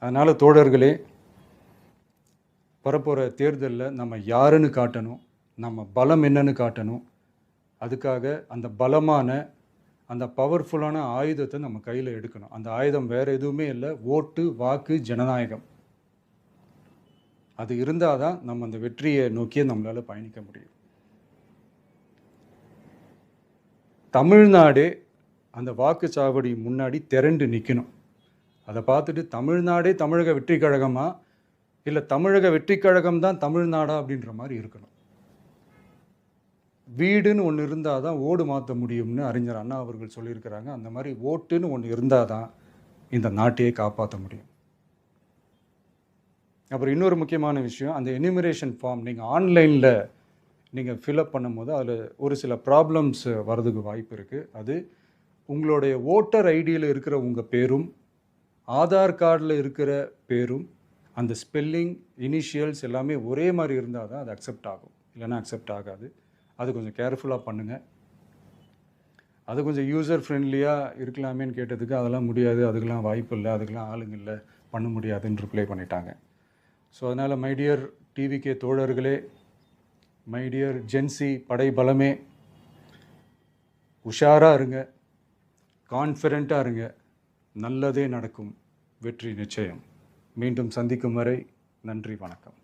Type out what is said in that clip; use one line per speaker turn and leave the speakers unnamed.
அதனால் தோழர்களே, வரப்போகிற தேர்தலில் நம்ம யாருன்னு காட்டணும், நம்ம பலம் என்னன்னு காட்டணும். அதுக்காக அந்த பலமான, அந்த பவர்ஃபுல்லான ஆயுதத்தை நம்ம கையில் எடுக்கணும். அந்த ஆயுதம் வேறு எதுவுமே இல்லை, ஓட்டு, வாக்கு, ஜனநாயகம். அது இருந்தால் தான் நம்ம அந்த வெற்றியை நோக்கியே நம்மளால் பயணிக்க முடியும். தமிழ்நாடே அந்த வாக்குச்சாவடி முன்னாடி திரண்டு நிற்கணும். அதை பார்த்துட்டு தமிழ்நாடே தமிழக வெற்றி கழகமா, இல்லை தமிழக வெற்றி கழகம் தான் தமிழ்நாடா அப்படின்ற மாதிரி இருக்கணும். வீடுன்னு ஒன்று இருந்தால் தான் ஓடு மாற்ற முடியும்னு அறிஞர் அண்ணா அவர்கள் சொல்லியிருக்கிறாங்க. அந்த மாதிரி ஓட்டுன்னு ஒன்று இருந்தால் தான் இந்த நாட்டையே காப்பாற்ற முடியும். அப்புறம் இன்னொரு முக்கியமான விஷயம், அந்த எனிமரேஷன் ஃபார்ம் நீங்கள் ஆன்லைனில் நீங்கள் ஃபில்அப் பண்ணும்போது அதில் ஒரு சில ப்ராப்ளம்ஸ் வர்றதுக்கு வாய்ப்பு இருக்குது. அது உங்களுடைய ஓட்டர் ஐடியில் இருக்கிற உங்கள் பேரும், ஆதார் கார்டில் இருக்கிற பேரும், அந்த ஸ்பெல்லிங், இனிஷியல்ஸ் எல்லாமே ஒரே மாதிரி இருந்தால் தான் அது அக்செப்ட் ஆகும், இல்லைன்னா அக்செப்ட் ஆகாது. அது கொஞ்சம் கேர்ஃபுல்லாக பண்ணுங்கள். அது கொஞ்சம் யூசர் ஃப்ரெண்ட்லியாக இருக்கலாமேன்னு கேட்டதுக்கு அதெல்லாம் முடியாது, அதுக்கெலாம் வாய்ப்பு இல்லை, அதுக்கெலாம் ஆளுங்க இல்லை, பண்ண முடியாதுன்னு ரிப்ளை பண்ணிட்டாங்க. ஸோ அதனால் மைடியர் டிவிகே தோழர்களே, மைடியர் ஜென்சி படை பலமே, உஷாராக இருங்க, கான்ஃபிடெண்ட்டாக இருங்க. நல்லதே நடக்கும். வெற்றி நிச்சயம். மீண்டும் சந்திக்கும் வரை நன்றி, வணக்கம்.